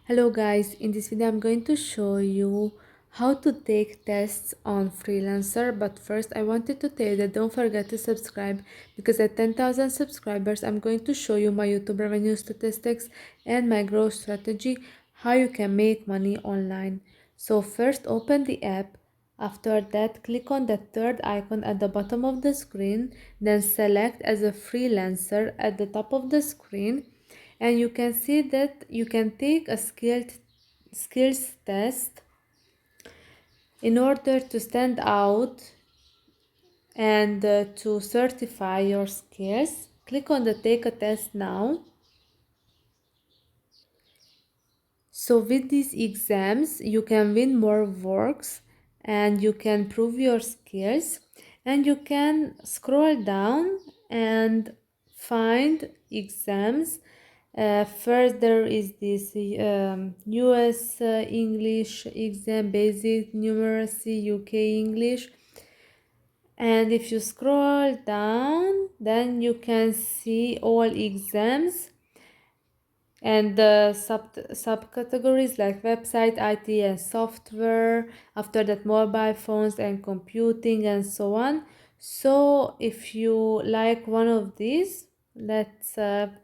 Hello guys, in this video I'm going to show you how to take tests on Freelancer, but first I wanted to tell you that don't forget to subscribe because at 10,000 subscribers I'm going to show you my YouTube revenue statistics and my growth strategy, how you can make money online. So first open the app. After that, click on the third icon at the bottom of the screen, then select as a freelancer at the top of the screen, and you can see that you can take a skills test in order to stand out and to certify your skills. Click on the take a test now. So with these exams, you can win more works and you can prove your skills, and you can scroll down and find exams. First, there is this US English exam, basic numeracy, UK English. And if you scroll down, then you can see all exams and the subcategories like website, IT and software, after that mobile phones and computing and so on. So if you like one of these, let's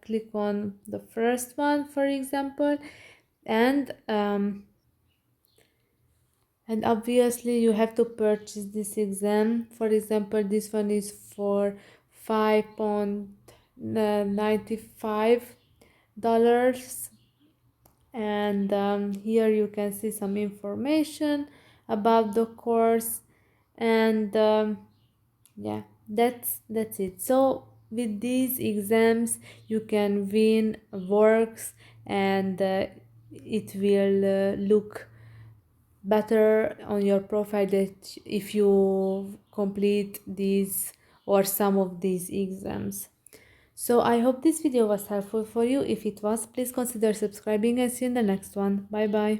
click on the first one, for example, and obviously you have to purchase this exam. For example, this one is for 5.95 dollars, and here you can see some information about the course, and yeah, that's it. So with these exams you can win works, and it will look better on your profile that if you complete these or some of these exams. So I hope this video was helpful for you. If it was, please consider subscribing and see you in the next one. Bye bye.